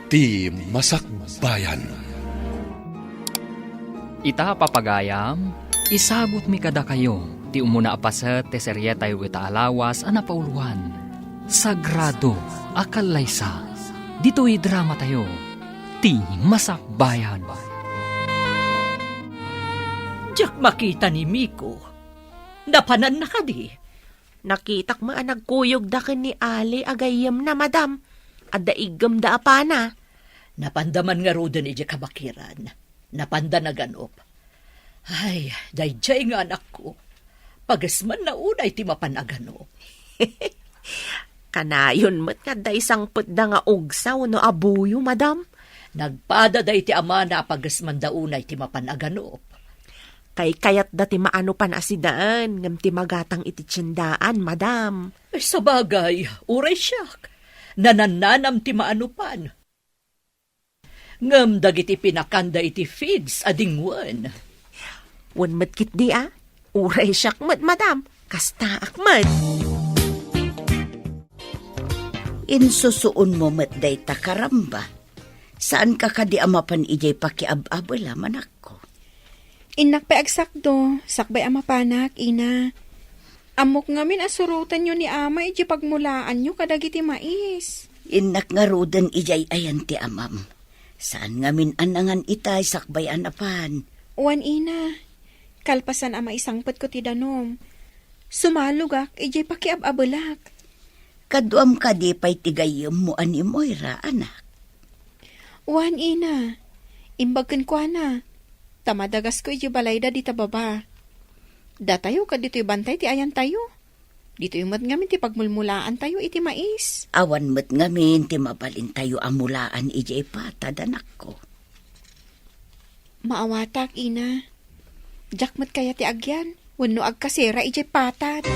Ti Masakbayan. Ita papagayam, isagot mi kada kayo, ti umuna apaset ti seryetay wita alawas ana pauluan. Sagrado, akalaysa, dito'y drama tayo, ti Masakbayan. Diyak makita ni Miko. Napanan na ka di. Nakitak mga nagkuyog da ken ni Ali agayam na madam. Adda igam da apana. Napandaman nga rodan iti kabakiran. Napanda na ganop. Ay, dayjay nga anak ko. Pagasman na unay ti mapanaganop. Kanayon mo't nga da isang putda nga ugsaw no abuyo madam. Nagpada day ti ama na pagasman da unay ti mapanaganop. Kay kayat da ti maano pan asidaan ngam ti magatang iti tiyendaan madam. Ay, sa bagay, uray siyak. Nanananam ti maanupan. Ngam dagiti pinakanda iti feeds adingwan. Wan matkit di uray siyak mat madam. Kasta akmat. Insusuon mo matday takaramba. Saan ka kadi amapan ijay pakiab-abala manak ko? Inak pa agsakdo, sakbay amapanak, ina. Amok ngamin asurutan nyo ni ama iji pagmulaan nyo kadagiti mais. Inak nga rodan ijay ayan ti amam. Saan ngamin anangan itay sakbay anapan? Uwan ina, kalpasan ama isangpet ko ti danom. Sumalugak iji pakiab-abulak. Kaduam kadi pa'y tigayam mo ani Moira, anak. Uwan ina, imbagkan kwa na. Tamadagas ko iji balayda di tababa. Datayo ka dito'y bantay ti ayan tayo. Dito'y mat ngamin ti pagmulmulaan tayo iti mais. Awan mat ngamin ti mabalin tayo amulaan ijay patad, anak ko. Maawatak, ina. Jak mat kaya ti agyan. Wano agkasera ijay patad.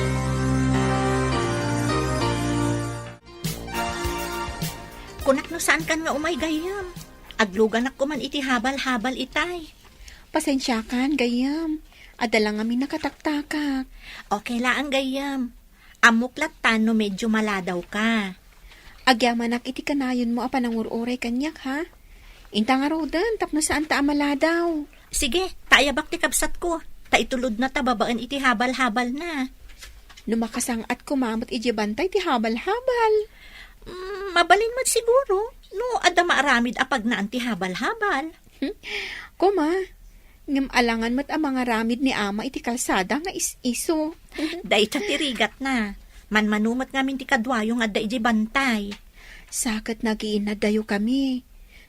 Kunak no saan kan nga umay gayam. Aglugan ako man iti habal-habal itay. Pasensya kan, gayam. Adala nga mi nakataktakak. Okay lang gayam. Amuklat tano medyo maladaw ka. Agyamanak iti kanayon mo apanangururay kanyak, ha? Inta nga rodan, tapno saan ta amaladaw. Sige, taayabak ti kabsat ko. Taitulod na tababaan iti habal-habal na. Numakasang at kumamot iti bantay ti habal-habal. Mabalin mat siguro. No, adda maaramid apag na anti habal-habal. Kuma, ngam alangan mat ang mga ramid ni ama iti kalsada nga is-iso. Day tatirigat na. Manmanumat ngamin ti kadwayong adda iti bantay. Sakat nagiin na dayo kami.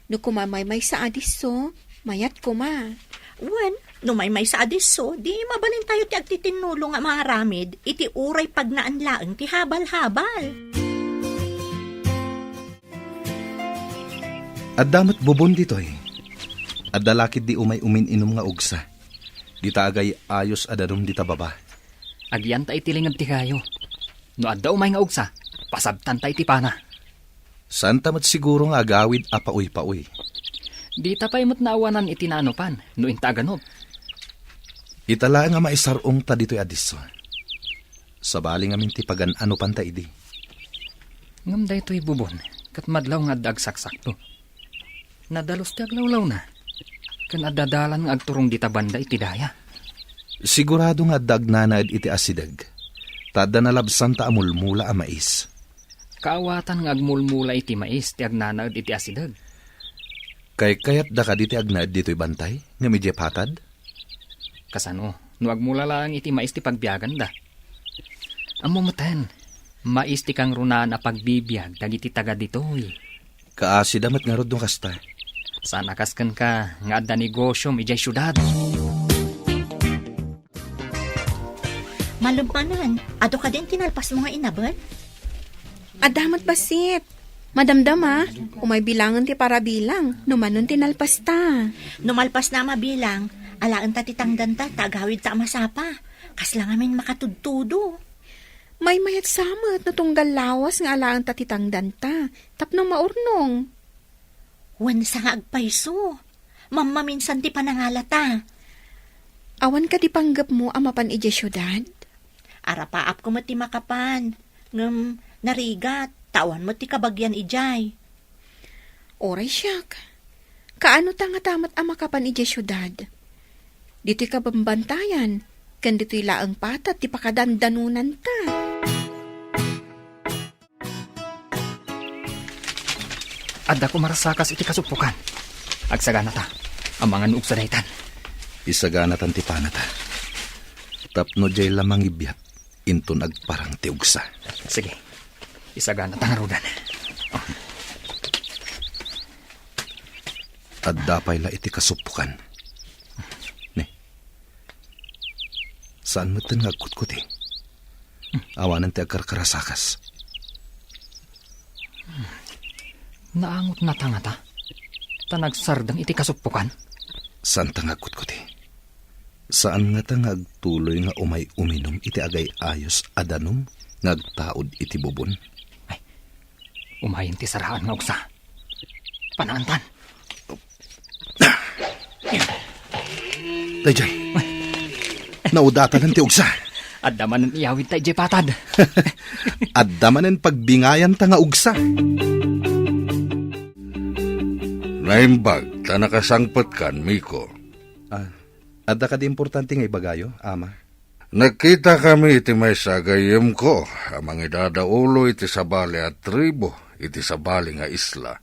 No kumamay sa adiso, mayat kuma. Wen, no may sa adiso, di mabalin tayo ti agtitinulong nga mga ramid, iti uray pag naanlaang ti habal-habal. At damat bubon dito'y. At dalakid di umay umin-inom nga ugsa. Di tagay ayos adarum di tababa. Agyan ta itilingag ti kayo. No adda umay nga ugsa, pasabtan ta iti pana. Saan tamat siguro nga agawid apauy-pauy. Di ta pa'y mo't naawanan iti naanopan, no intaganop. Itala nga maisarong ta dito'y adiso. Sabali nga minti pagan ano pan ta idi. Ngam da ito'y bubon, kat madlaw nga dagsaksak to. Nadalos ti aglawlaw na. Kan adadalan nga agturong dita banda iti daya. Sigurado nga dagnanaid iti asidag. Tada nalabsan ta amulmula a mais. Kaawatan nga agmulmula iti mais ti agnanaid iti asidag. Kayat da ka diti agnaid dito'y bantay? Nga medya patad? Kasano, no agmula lang iti mais ti pagbiagan da. Amumatan, mais ti kang runan a pagbibiyag dagiti taga dito'y. Kaasi damat nga rod nung kasta. Sana kaskan ka nga adda negosyo ijay syudad. Malumpanan, ado ka din tinalpas mo nga inaban? Adamat basit. Madamdama, umay bilangan ti para bilang, numanon tinalpas ta. Numalpas na mabilang, alaan ta titangdan ta, tagawid ta masapa. Kaslang amin makatudtudo. May mayat samat na tunggal lawas nga alaan ta titangdan ta, tapno maurnong. Wan sa nga agpaiso. Mamaminsan ti panangalata. Awan ka di panggap mo amapan ije syudad? Arapaap ko mati makapan. Ngam narigat, tawan mo ti kabagyan ijay. Oray siyak. Kaano ta nga tamat ama kapan ije syudad? Dito'y kabambantayan, kan dito'y laang patat, ti pakadandanunan ta. Adda ko marasakas iti kasupukan. Agsagana ta, ang mga nuog sa daytan. Isagana tan ti panata. Tapno jay lamang ibiyat, inton agparang ti ugsa. Sige, isagana ta nga rudan. At dapay la iti kasupukan. Ne, saan mo tan ngagkutkuti? Awanan ti agkarkarasakas. Naangot na ta nga ta. Tanagsardang iti kasupukan. Saan ta ngagkutkuti? Saan nga ta ngagtuloy nga umay uminom iti agay ayos adanom ngagtaod iti bubon? Umayin ti saraan nga ugsa. Panaantan. Dayjay, naudatan ng ti ugsa. Adda man iyawid tayo jay patad. At damanen pagbingayan ta nga ugsa. Naimbag, ta nakasangpot kan, Miko. Adda ka di importante nga ibagayo, ama. Nagkita kami iti may sagayem ko, amang idadaulo iti sabali at tribo, iti sabali nga isla.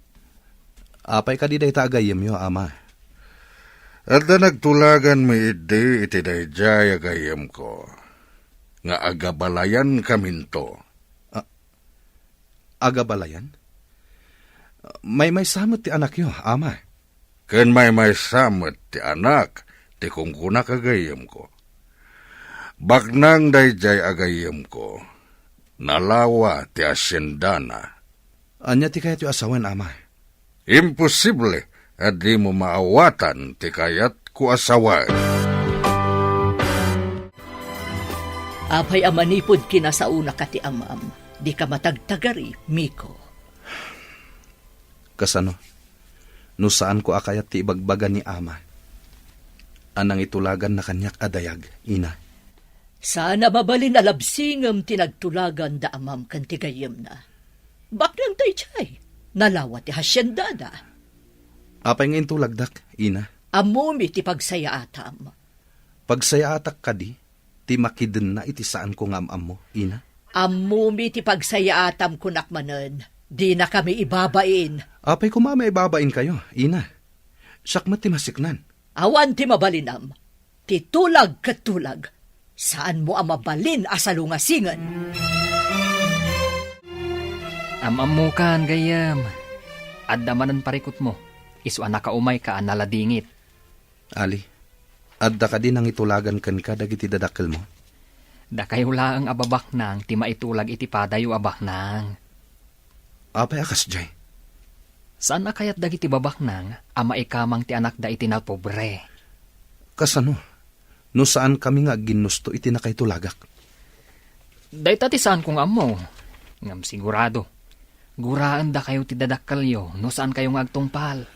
Apay ka di day tagayem yo, ama. At na nagtulagan mi iti dayjay agayem ko, nga agabalayan kaminto. Agabalayan? May samot ti anak yo, ama. Ken may samot ti anak, ti kungkuna kagayem ko. Baknang dayjay agayem ko, nalawa ti asyendana. Anya ti kayat yo asawan, ama. Imposible, at di mo maawatan ti kayat ku asawan. Apay amanipod kinasauna ka ti amam. Di ka matagtagari, Miko. Kasano? No saan ko akayat ti ibagbaga ni ama? Anang itulagan na kanyak adayag, ina. Sana mabalin alabsingam tinagtulagan da amam kan tigayem na. Baklang tayo chay, nalawa ti hasyendada. Apay nga intulagdak, ina. Amumi ti pagsayaatam. Pagsayaatak ka di, ti makiden na iti saan ko nga amam mo, ina. Amumi ti pagsayaatam kunakmanen, di na kami ibabain. Apay ko mama ibabain kayo, ina. Sakmat ti masiknan. Awan ti mabalinam, ti tulag katulag, saan mo ang mabalin asalungasingan? Amam mo kan, gayam. Adda manan parikot mo. Isu anak ka umay ka analadingit. Ali, adda ka din ang itulagan kan ka dagiti dadakkel mo. Da kayo laang ababak nang ti maitulag iti padayo abak nang. Apay akas jay. Saan na kayat dagiti babak nang ama ikamang ti anak da iti na pobre? Kasano? No saan kami nga ginusto iti nakaitulagak? Dahit ati saan kong amo? Ngam sigurado. Guraan da kayo ti dadakkalyo no saan kayo nga agtungpal.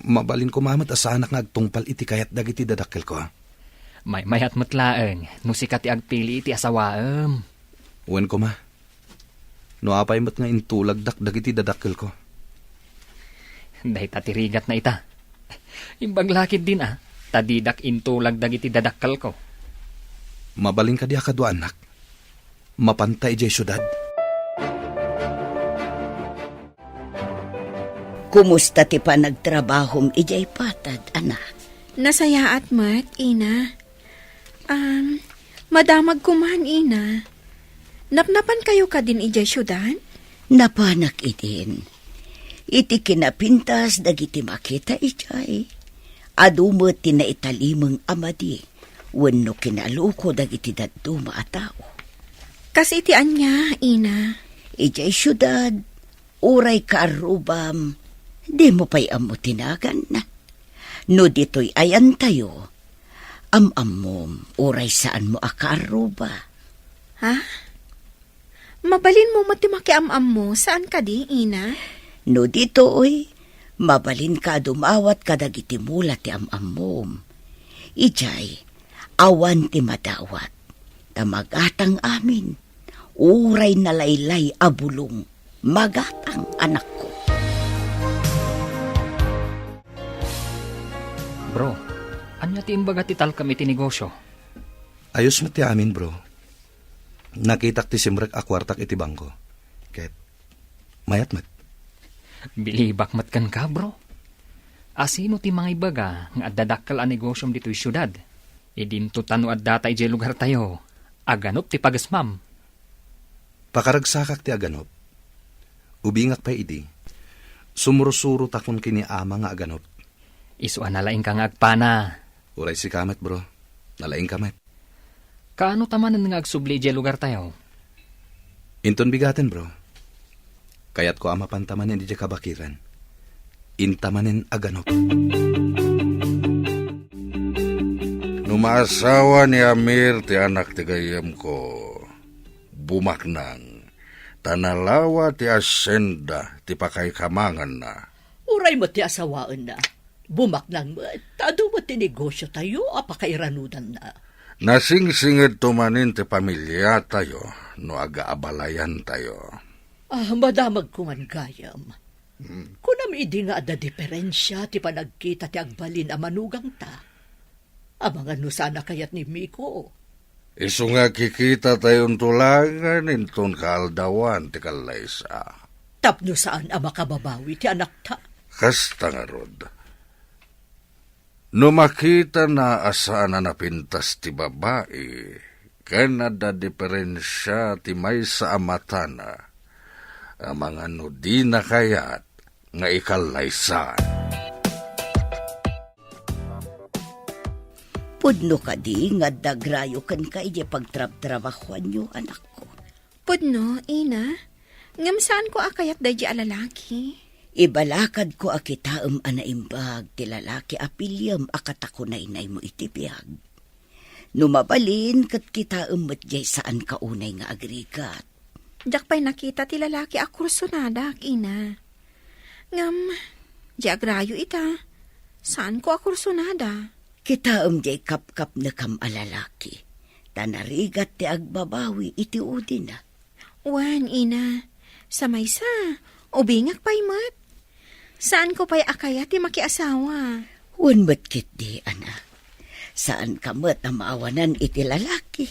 Mabalin ko mamat asanak nga agtungpal iti kayat dagiti dadakkel ko. May mayat matlaeng no sikat ti agpili iti asawaem. Uwan ko ma. No apay mat nga intulagdak dagiti dadakkel ko. Dahit atirigat na ita. Imbaglakid din tadidak intulag dagiti dadakkal ko. Mabalin ka di akadwa anak. Mapantay jay syudad. Kumusta ti pa nagtrabahom ijay patad, anak? Nasayaat mat, ina. Madamag kuman, ina. Napnapan kayo ka din ijay syudan? Napanak idin. Iti kinapintas dagiti makita ijay. Adumot ti na italimang amadi. Wenno kinaluko dagiti daduma a tao. Kasi iti anya, ina. Ijay syudad, uray kaarubam, di mo pa'y amo tinagan na. No dito'y ayan tayo, amom, uray saan mo akaruba. Ha? Mabalin mo matimaki mo, saan ka di, ina? No dito'y, mabalin ka dumawat kadagiti mula ti amom. Ijay, awan ti madawat, tamagatang amin, uray na laylay abulong, magatang anak ko. ti imbaga ti talkam iti negosyo. Ayos mo ti amin, bro. Nakitak ti simrek akwartak iti bangko. Ket, mayat mat. Bilibak mat kan ka, bro. Asino ti mga ibaga nga addadakkel a negosyom dito'y syudad. Idinto tano at data iti lugar tayo. Aganop ti pagasmam. Pakaragsakak ti aganop. Ubingak pa idi. Sumurusuro takon kini ama nga aganop. Isuan nalaing ka nga agpana. Uray si kamet, bro. Nalaing kamet. Kaano tamanan nga agsubli iti lugar tayo? Inton bigaten, bro. Kayat ko ama pantamanin di kabakiran. Intamanin aganop. Numaasawa ni Amir ti anak ti gayam ko. Bumaknang. Tanalawa ti asyenda ti pakaykamangan na. Uray mo ti asawaan na. Bumaknang mo, tado mo ti negosyo tayo, apakairanudan na. Nasingsingid tumanin ti pamilya tayo no agaabalayan tayo. Madamag ko man gayam. Kunam idi nga ada diferensya ti panagkita ti agbalin a manugang ta. Mga no sana kayat ni Miko. Isu nga kikita tayong tulangan inton kaaldawan ti kalaysa. Tapno saan a makababawi ti anak ta. Kasta nga rod. No makita na asaan na napintas ti babae, kanada diferensya ti may sa amatana, mga no di na kayat nga ikalaysan. Pudno ka di nga dagrayo kan ka iti pagtrab-trabahuan nyo, anak ko. Pudno, ina. Ngam saan ko akayat da di alalaki? Ibalakad ko akitaam anaimbag ti lalaki apilyam akatakunay mo iti biyag. Numabalin kat kitaam matjay saan kaunay nga agrigat. Jak pa'y nakita ti lalaki a kursunada, ina. Ngam, di agrayo ita. Saan ko a kursunada? Kitaam jay kap-kap na kam alalaki. Tanarigat ti agbabawi iti udin na. Wan, ina. Sa maysa, ubingak pa'y mat. Saan ko pa'y akaya ti makiasawa? Wan matkit di, ana. Saan ka mat na maawanan iti lalaki?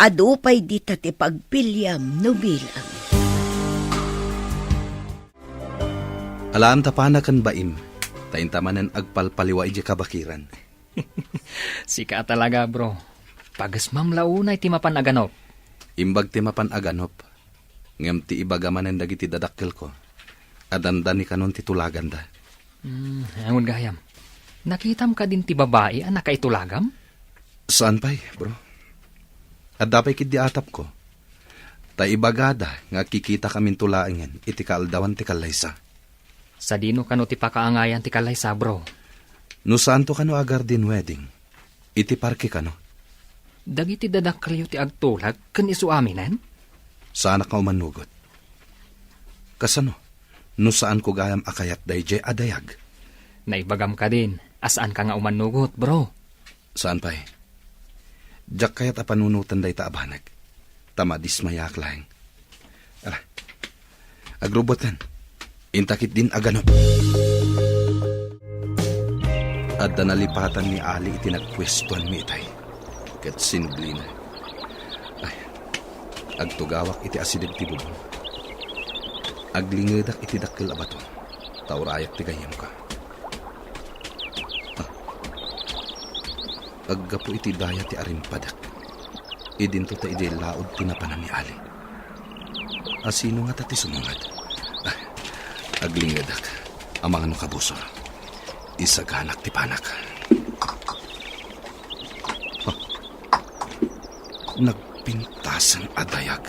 Ado pa'y di ti pagpilyam no bilang. Alam tapana kan baim. Taintamanan agpalpaliwa iti kabakiran. Sika talaga, bro. Pagasmam launay ti mapan aganop. Imbag ti mapan aganop. Ngem ti ibagamanen dagiti dadakkel ko. Adandan ni kanon ti tulagan da. Angon gayam. Nakitam ka din ti babae a nakaitulagam? Saan pa'y, bro? At dapay kid di atap ko. Ta ibagada nga kikita kamin tulaangan iti kaaldawan ti kalaysa. Sa dino kano ti pakaangayan ti kalaysa, bro? No saan to kano agar din wedding? Iti parke kano? Dagiti dadakkelyo ti agtulag ken isu aminan? Saan ka umanugot? Kasano? No saan ko gayam akayat dayjay adayag? Naibagam ka din. Asaan ka nga umanugot, bro? Saan pa'y? Diyak kayat apanunutan day taabanag. Tama dismayak lang. Ara, agrubotan. Intakit din aganop. At nalipatan ni Ali itinagpwestuan mi itay. Ket sinubli na. Ay, agtugawak iti asideg ti bubong. Aglingedak iti dakkel abato. Taurayak ti gayem ka. Aggapo iti daya ti arimpadak. Idinto ta iti laod tinapanan ni Ali. Asino nga tati sumungad? Aglingedak. Amang ano kabusor. Isaganak ti panak. Nagpintasan adayag.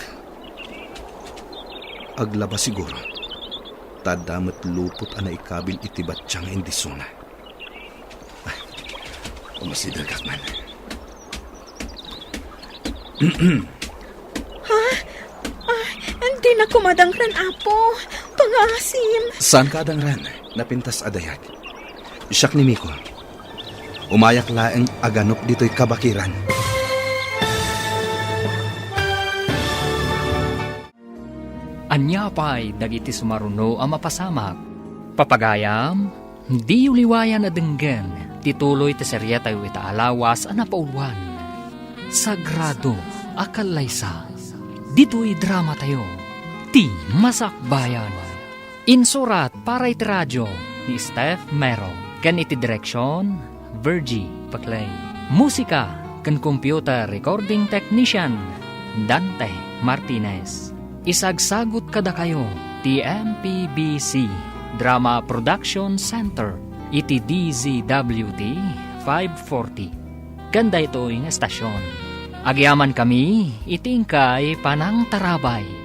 Aglaba siguro. Tadamat lupot ana ikabil iti batsyang indisuna. Umasidagak man. Hindi na kumadangran, apo. Pangasim. Saan ka adangran? Napintas adayag. Siyak ni Miko. Umayak laeng aganop dito'y kabakiran. Anya pa'y dagiti sumaruno ang mapasamak. Papagayam, Di uliwayan na denggan, tituloy ti serya tayo itaalawas ang napauluan. Sagrado Akalaysa. Dito'y drama tayo, ti Masakbayan. Insurat para iti radyo ni Steph Mero. Kan iti direksyon, Virgie Paclay. Musika kan computer recording technician, Dante Martinez. Isagsagot kada kayo, ti MPBC Drama Production Center, iti DZWT 540. Ganda ito yung estasyon. Agyaman kami, itingkay panang tarabay.